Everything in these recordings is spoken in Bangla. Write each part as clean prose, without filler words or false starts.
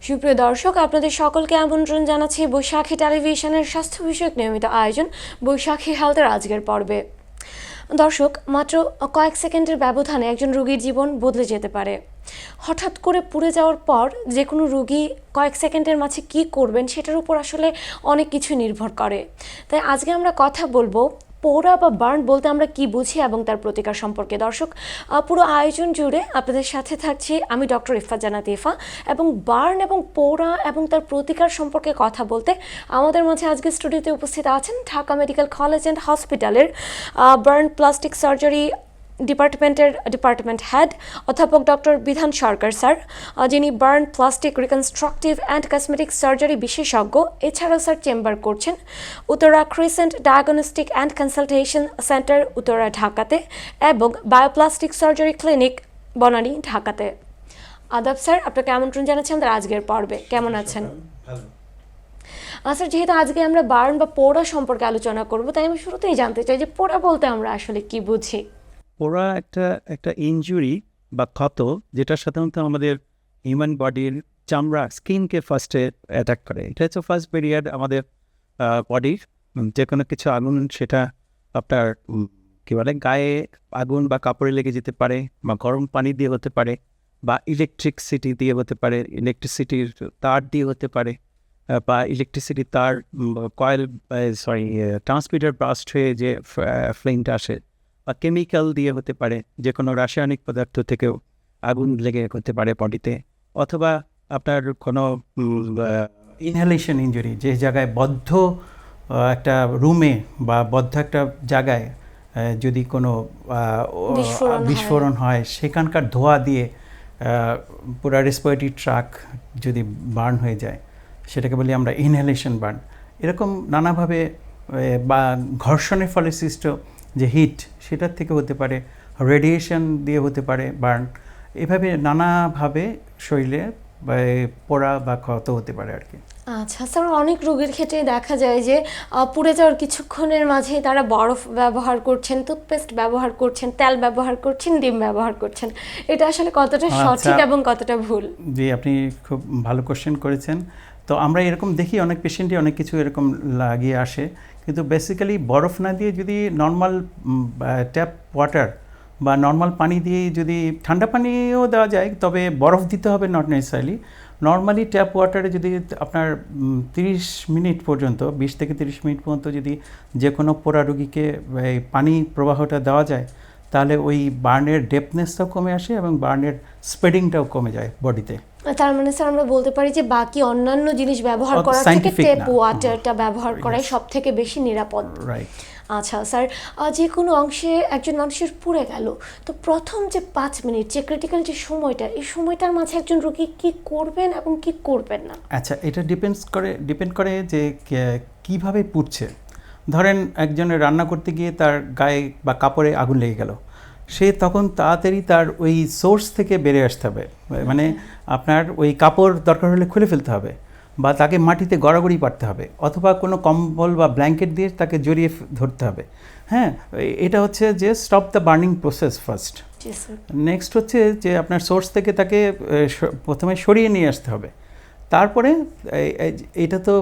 সুপ্রিয় দর্শক, আপনাদের সকলকে আমন্ত্রণ জানাচ্ছি বৈশাখী টেলিভিশনের স্বাস্থ্য বিষয়ক নিয়মিত আয়োজন বৈশাখী হেলথের আজকের পর্বে। দর্শক, মাত্র কয়েক সেকেন্ডের ব্যবধানে একজন রোগীর জীবন বদলে যেতে পারে। হঠাৎ করে পুড়ে যাওয়ার পর যে কোনো রোগী কয়েক সেকেন্ডের মাঝে কী করবেন সেটার উপর আসলে অনেক কিছু নির্ভর করে। তাই আজকে আমরা কথা বলবো পোড়া বা বার্ন বলতে আমরা কি বুঝি এবং তার প্রতিকার সম্পর্কে। দর্শক, পুরো আয়োজন জুড়ে আপনাদের সাথে থাকছি আমি ডক্টর ইফা জান্নাত ইফা, এবং বার্ন এবং পোড়া এবং তার প্রতিকার সম্পর্কে কথা বলতে আমাদের মাঝে আজকে স্টুডিওতে উপস্থিত আছেন ঢাকা মেডিকেল কলেজ অ্যান্ড হসপিটালের বার্ন প্লাস্টিক সার্জারি ডিপার্টমেন্টের ডিপার্টমেন্ট হেড অধ্যাপক ডক্টর বিধান সরকার স্যার, যিনি burn plastic reconstructive and cosmetic surgery বিশেষজ্ঞ। এছাড়াও স্যার চেম্বার করছেন Uttara crescent diagnostic and consultation centre Uttara ঢাকাতে এবং বায়োপ্লাস্টিক সার্জারি ক্লিনিক বনানী ঢাকাতে। আদাব স্যার, আপনাকে আমন্ত্রণ জানাচ্ছি আমাদের আজকের পর্বে। কেমন আছেন? স্যার, যেহেতু আজকে আমরা বার্ন বা পোড়া সম্পর্কে আলোচনা করব, তাই আমি শুরুতেই জানতে চাই যে পোড়া বলতে আমরা আসলে কি বুঝি। পোড়া একটা ইনজুরি বা ক্ষত, যেটা সাধারণত আমাদের হিউম্যান বডির চামড়া স্কিনকে ফার্স্টে অ্যাটাক করে। এটা হচ্ছে ফার্স্ট ব্যারিয়ার আমাদের বডির। যে কোনো কিছু আগুন, সেটা আপনার কী বলে গায়ে আগুন বা কাপড়ে লেগে যেতে পারে, বা গরম পানি দিয়ে হতে পারে, বা ইলেকট্রিসিটি দিয়ে হতে পারে, ইলেকট্রিসিটির তার দিয়ে হতে পারে, বা ইলেকট্রিসিটি তার ট্রান্সমিটার ব্রাস্ট হয়ে যে ফ্লেমটা আসে, বা কেমিক্যাল দিয়ে হতে পারে, যে কোনো রাসায়নিক পদার্থ থেকেও আগুন লেগে হতে পারে বডিতে, অথবা আপনার কোনো ইনহেলেশন ইনজুরি, যে জায়গায় বদ্ধ একটা রুমে বা বদ্ধ একটা জায়গায় যদি কোনো বিস্ফোরণ হয়, সেখানকার ধোঁয়া দিয়ে পুরো রেসপিরেটরি ট্র্যাক যদি বার্ন হয়ে যায়, সেটাকে বলি আমরা ইনহেলেশন বার্ন। এরকম নানাভাবে, বা ঘর্ষণের ফলে সৃষ্ট যে হিট, সেটার থেকে হতে পারে, রেডিয়েশন দিয়ে হতে পারে বার্ন। এভাবে নানাভাবে শরীরে পোড়া বা ক্ষত হতে পারে আর কি। আচ্ছা স্যার, অনেক রোগীর ক্ষেত্রে দেখা যায় যে পুড়ে যাওয়ার কিছুক্ষণের মাঝে তারা বরফ ব্যবহার করছেন, টুথপেস্ট ব্যবহার করছেন, তেল ব্যবহার করছেন, ডিম ব্যবহার করছেন। এটা আসলে কতটা সঠিক এবং কতটা ভুল? জি, আপনি খুব ভালো কোশ্চেন করেছেন। তো আমরা এরকম দেখি অনেক পেশেন্টই অনেক কিছু এরকম লাগিয়ে আসে, কিন্তু বেসিক্যালি বরফ না দিয়ে যদি নর্মাল ট্যাপ ওয়াটার বা নর্মাল পানি দিয়ে, যদি ঠান্ডা পানিও দেওয়া যায়, তবে বরফ দিতে হবে নট নেসেসারিলি। নর্মালি ট্যাপ ওয়াটারে যদি আপনার 30 মিনিট পর্যন্ত, 20 থেকে 30 মিনিট পর্যন্ত যদি যে কোনো পোড়া রোগীকে পানি প্রবাহটা দেওয়া যায়, তাহলে ওই বার্নের ডেপনেসটাও কমে আসে এবং বার্নের স্প্রেডিংটাও কমে যায় বডিতে। তার মানে স্যার আমরা বলতে পারি যে বাকি অন্যান্য জিনিস ব্যবহার করার থেকে ট্যাপ ওয়াটারটা ব্যবহার করাই সব থেকে বেশি নিরাপদ। রাইট। আচ্ছা স্যার, যে কোনো অংশে একজন মানুষের পুড়ে গেল, তো প্রথম যে 5 মিনিট, যে ক্রিটিক্যাল যে সময়টা, এই সময়টার মাঝে একজন রোগী কি করবেন এবং কি করবেন না? আচ্ছা, এটা ডিপেন্ড করে যে কিভাবে পুড়ছে। ধরেন একজনের রান্না করতে গিয়ে তার গায়ে বা কাপড়ে আগুন লেগে গেল, সে তখন তাড়াতাড়ি তার ওই সোর্স থেকে বেরিয়ে আসতে হবে। মানে আপনার ওই কাপড় দরকার হলে খুলে ফেলতে হবে, বা তাকে মাটিতে গড়াগড়ি পাড়তে হবে, অথবা কোনো কম্বল বা ব্ল্যাঙ্কেট দিয়ে তাকে জড়িয়ে ধরতে হবে। হ্যাঁ, এটা হচ্ছে যে stop the burning process first. Next হচ্ছে যে আপনার সোর্স থেকে তাকে প্রথমে সরিয়ে নিয়ে আসতে হবে। তারপরে এটা তো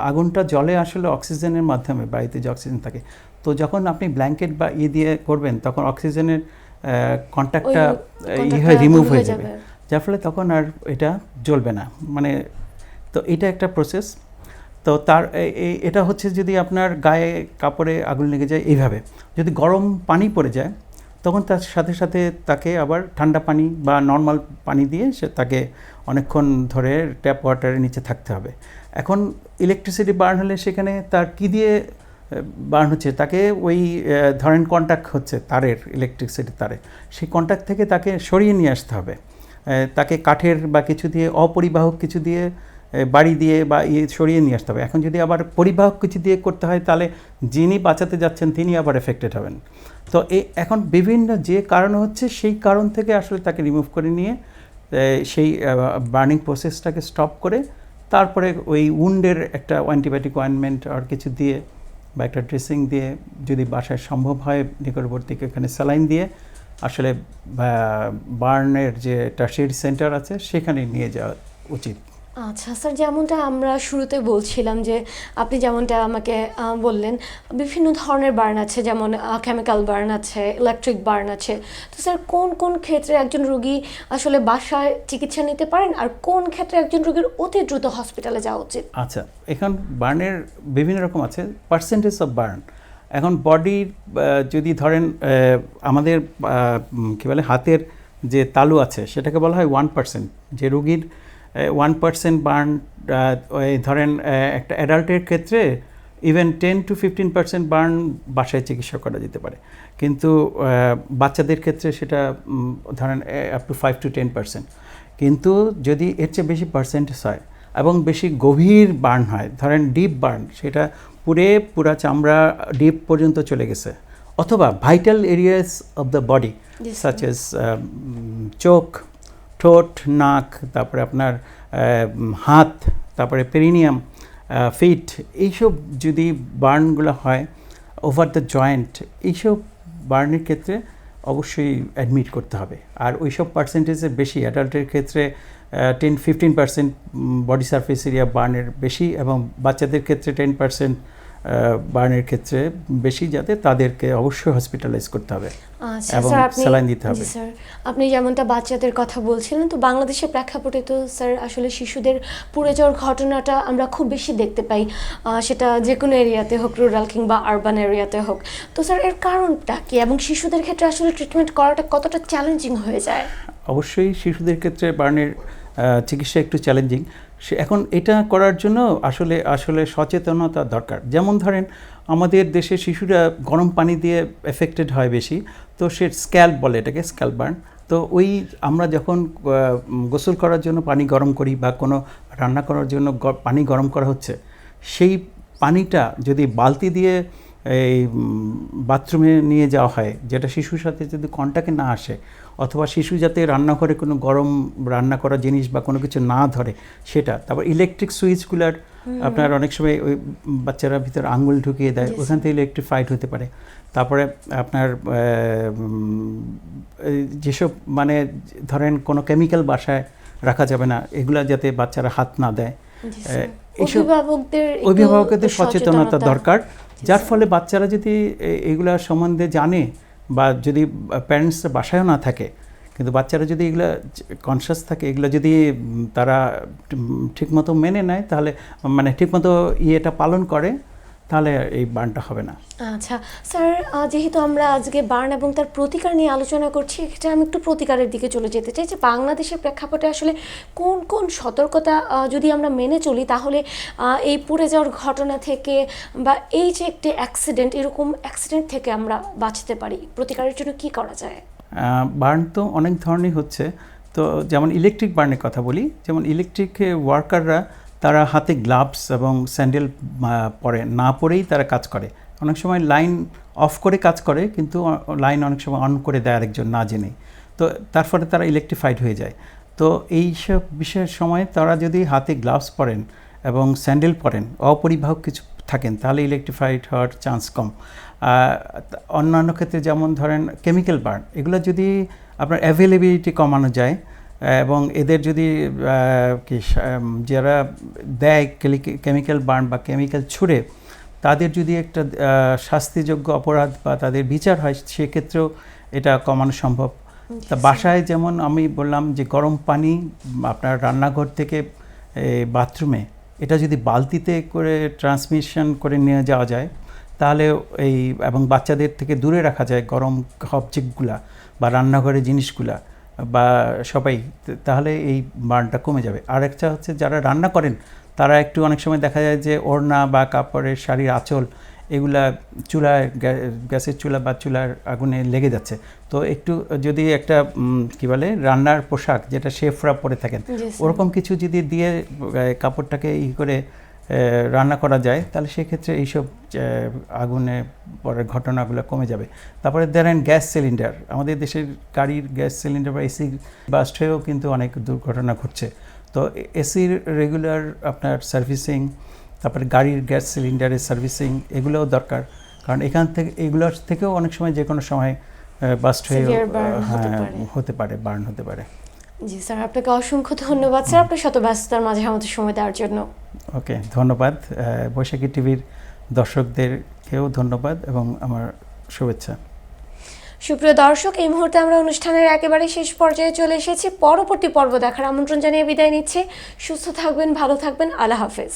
আগুনটা জ্বলে আসলে অক্সিজেনের মাধ্যমে, বাড়িতে যে অক্সিজেন থাকে, তো যখন আপনি ব্ল্যাঙ্কেট বা দিয়ে করবেন, তখন অক্সিজেনের কন্ট্যাক্টটা রিমুভ হয়ে যাবে, যার ফলে তখন আর এটা জ্বলবে না। মানে তো এটা একটা প্রসেস। তো তার এটা হচ্ছে যদি আপনার গায়ে কাপড়ে আগুন লেগে যায় এইভাবে, যদি গরম পানি পড়ে যায়, তখন তার সাথে সাথে তাকে আবার ঠান্ডা পানি বা নর্মাল পানি দিয়ে তাকে অনেকক্ষণ ধরে ট্যাপ ওয়াটারের নিচে থাকতে হবে। এখন ইলেকট্রিসিটি বার্ন হলে সেখানে তার কি দিয়ে বার্ন হচ্ছে, তাকে ওই ধরেন কন্ট্যাক্ট হচ্ছে তারের, ইলেকট্রিসিটি তারে, সেই কন্ট্যাক্ট থেকে তাকে সরিয়ে নিয়ে আসতে হবে। তাকে কাঠের বা কিছু দিয়ে, অপরিবাহক কিছু দিয়ে, বাড়ি দিয়ে বা সরিয়ে নিয়ে আসতে হবে। এখন যদি আবার পরিবাহক কিছু দিয়ে করতে হয়, তাহলে যিনি বাঁচাতে যাচ্ছেন তিনি আবার এফেক্টেড হবেন। তো এখন বিভিন্ন যে কারণ হচ্ছে, সেই কারণ থেকে আসলে তাকে রিমুভ করে নিয়ে সেই বার্নিং প্রসেসটাকে স্টপ করে, তারপরে ওই উন্ডের একটা অ্যান্টিবায়োটিক অয়েনমেন্ট আর কিছু দিয়ে বা একটা ড্রেসিং দিয়ে, যদি বাসায় সম্ভব হয় নিকটবর্তী এখানে স্যালাইন দিয়ে আসলে বার্নের যে টার্সিয়ারি সেন্টার আছে সেখানে নিয়ে যাওয়া উচিত। আচ্ছা স্যার, যেমনটা আমরা শুরুতে বলছিলাম যে আপনি যেমনটা আমাকে বললেন বিভিন্ন ধরনের বার্ন আছে, যেমন কেমিক্যাল বার্ন আছে, ইলেকট্রিক বার্ন আছে। তো স্যার কোন কোন ক্ষেত্রে একজন রোগী আসলে বাসায় চিকিৎসা নিতে পারেন আর কোন ক্ষেত্রে একজন রোগীর অতি দ্রুত হসপিটালে যাওয়া উচিত? আচ্ছা, এখন বার্নের বিভিন্ন রকম আছে, পার্সেন্টেজ অফ বার্ন। এখন বডির যদি ধরেন আমাদের কী বলে হাতের যে তালু আছে সেটাকে বলা হয় 1%। যে রোগীর 1% বার্ন, ধরেন একটা অ্যাডাল্টের ক্ষেত্রে ইভেন 10-15% বার্ন বাসায় চিকিৎসা করা যেতে পারে, কিন্তু বাচ্চাদের ক্ষেত্রে সেটা ধরেন আপ টু 5-10%। কিন্তু যদি এর চেয়ে বেশি পার্সেন্টেজ হয় এবং বেশি গভীর বার্ন হয়, ধরেন ডিপ বার্ন, সেটা পুরা চামড়া ডিপ পর্যন্ত চলে গেছে, অথবা vital areas of the body such as চোখ, ঠোঁট, নাক, তারপরে আপনার হাত, তারপরে পেরিনিয়াম, ফিট, এইসব যদি বার্নগুলো হয় ওভার দ্য জয়েন্ট, এইসব বার্নের ক্ষেত্রে অবশ্যই অ্যাডমিট করতে হবে। আর ওইসব পার্সেন্টেজের বেশি অ্যাডাল্টের ক্ষেত্রে 10-15% বডি সারফেস এরিয়া বার্নের বেশি, এবং বাচ্চাদের ক্ষেত্রে 10% বার্নের ক্ষেত্রে বেশি, যাতে তাদেরকে অবশ্যই হসপিটালাইজ করতে হবে এবং স্যালাইন দিতে হবে। স্যার আপনি যেমনটা বাচ্চাদের কথা বলছিলেন, তো বাংলাদেশের প্রেক্ষাপটে তো স্যার আসলে শিশুদের পুড়ে যাওয়ার ঘটনাটা আমরা খুব বেশি দেখতে পাই, সেটা যে কোনো এরিয়াতে হোক, রুরাল কিংবা আরবান এরিয়াতে হোক। তো স্যার এর কারণটা কি, এবং শিশুদের ক্ষেত্রে আসলে ট্রিটমেন্ট করাটা কতটা চ্যালেঞ্জিং হয়ে যায়? অবশ্যই শিশুদের ক্ষেত্রে বার্নের চিকিৎসা একটু চ্যালেঞ্জিং। এখন এটা করার জন্য আসলে সচেতনতা দরকার। যেমন ধরেন আমাদের দেশে শিশুরা গরম পানি দিয়ে এফেক্টেড হয় বেশি, তো সে স্ক্যাল্প বলে এটাকে, স্ক্যাল্প বার্ন। তো ওই আমরা যখন গোসল করার জন্য পানি গরম করি বা কোনো রান্না করার জন্য পানি গরম করা হচ্ছে, সেই পানিটা যদি বালতি দিয়ে এই বাথরুমে নিয়ে যাওয়া হয়, যেটা শিশুর সাথে যদি কন্টাক্টে না আসে, অথবা শিশু যাতে রান্নাঘরে কোনো গরম রান্না করা জিনিস বা কোনো কিছু না ধরে সেটা। তারপর ইলেকট্রিক সুইচগুলার আপনার অনেক সময় ওই বাচ্চারা ভিতরে আঙুল ঢুকিয়ে দেয়, ওখান থেকে ইলেকট্রিফাইড হতে পারে। তারপরে আপনার যেসব মানে ধরেন কোনো কেমিক্যাল বাসায় রাখা যাবে না, এগুলা যাতে বাচ্চারা হাত না দেয়। অভিভাবকদের সচেতনতা দরকার, যার ফলে বাচ্চারা যদি এগুলা সম্বন্ধে জানে, বা যদি প্যারেন্টসরা বাসায়ও না থাকে কিন্তু বাচ্চারা যদি এগুলো কনসিয়াস থাকে, এগুলো যদি তারা ঠিকমতো মেনে নেয়, তাহলে মানে ঠিকমতো এটা পালন করে, তাহলে এই বার্নটা হবে না। আচ্ছা স্যার, যেহেতু আমরা আজকে বার্ন এবং তার প্রতিকার নিয়ে আলোচনা করছি, এটা আমি একটু প্রতিকারের দিকে চলে যেতে চাই যে বাংলাদেশের প্রেক্ষাপটে আসলে কোন কোন সতর্কতা যদি আমরা মেনে চলি, তাহলে এই পুড়ে যাওয়ার ঘটনা থেকে বা এই যে একটি অ্যাক্সিডেন্ট, এরকম অ্যাক্সিডেন্ট থেকে আমরা বাঁচতে পারি, প্রতিকারের জন্য কি করা যায়? বার্ন তো অনেক ধরনের হচ্ছে। তো যেমন ইলেকট্রিক বার্নের কথা বলি, যেমন ইলেকট্রিক ওয়ার্কাররা তারা হাতে গ্লাভস এবং স্যান্ডেল না পরেই তারা কাজ করে। অনেক সময় লাইন অফ করে কাজ করে, কিন্তু লাইন অনেক সময় অন করে দেয় আরেকজন না জেনে, তো তার ফলে তারা ইলেকট্রিফাইড হয়ে যায়। তো এই সব বিষয়ের সময় তারা যদি হাতে গ্লাভস পরেন এবং স্যান্ডেল পরেন, অপরিবাহক কিছু থাকেন, তাহলে ইলেকট্রিফাইড হওয়ার চান্স কম। অন্যান্য ক্ষেত্রে যেমন ধরেন কেমিক্যাল বার্ন, এগুলো যদি আপনার অ্যাভেলেবিলিটি কমানো যায়, এবং এদের যদি যারা দেয় কেমিক্যাল বার্ন বা কেমিক্যাল ছুড়ে, তাদের যদি একটা শাস্তিযোগ্য অপরাধ বা তাদের বিচার হয়, সেক্ষেত্রেও এটা কমানো সম্ভব। তা বাসায় যেমন আমি বললাম যে গরম পানি আপনার রান্নাঘর থেকে বাথরুমে, এটা যদি বালতিতে করে ট্রান্সমিশন করে নিয়ে যাওয়া যায়, তাহলে এবং বাচ্চাদের থেকে দূরে রাখা যায় গরম অবজেক্টগুলা বা রান্নাঘরের জিনিসগুলা বা সবাই, তাহলে এই বার্নটা কমে যাবে। আর একটা হচ্ছে যারা রান্না করেন, তারা একটু অনেক সময় দেখা যায় যে ওড়না বা কাপড়ের শাড়ির আঁচল এগুলা চুলায়, গ্যাসের চুলা বা চুলার আগুনে লেগে যাচ্ছে, তো একটু যদি একটা কি বলে রান্নার পোশাক যেটা শেফরা পরে থাকেন, ওরকম কিছু যদি দিয়ে কাপড়টাকে করে রান্না করা যায়, তাহলে সেক্ষেত্রে এইসব আগুনে পরের ঘটনাগুলো কমে যাবে। তারপরে ধরেন গ্যাস সিলিন্ডার, আমাদের দেশের গাড়ির গ্যাস সিলিন্ডার বা এসি বাস্ট হয়েও কিন্তু অনেক দুর্ঘটনা ঘটছে। তো এসির রেগুলার আপনার সার্ভিসিং, তারপরে গাড়ির গ্যাস সিলিন্ডারের সার্ভিসিং, এগুলোও দরকার, কারণ এখান থেকে এগুলোর থেকেও অনেক সময় যে কোনো সময় বাস্ট হয়ে হতে পারে, বার্ন হতে পারে। জি স্যার, আপনাকে অসংখ্য ধন্যবাদ স্যার, আপনার শত ব্যস্ততার মাঝে আমাদের সময় দেওয়ার জন্য। ওকে, ধন্যবাদ। বৈশাখী টিভির দর্শকদেরকেও ধন্যবাদ এবং আমার শুভেচ্ছা। সুপ্রিয় দর্শক, এই মুহূর্তে আমরা অনুষ্ঠানের একেবারে শেষ পর্যায়ে চলে এসেছি। পরবর্তী পর্ব দেখার আমন্ত্রণ জানিয়ে বিদায় নিচ্ছি। সুস্থ থাকবেন, ভালো থাকবেন, আল্লাহ হাফেজ।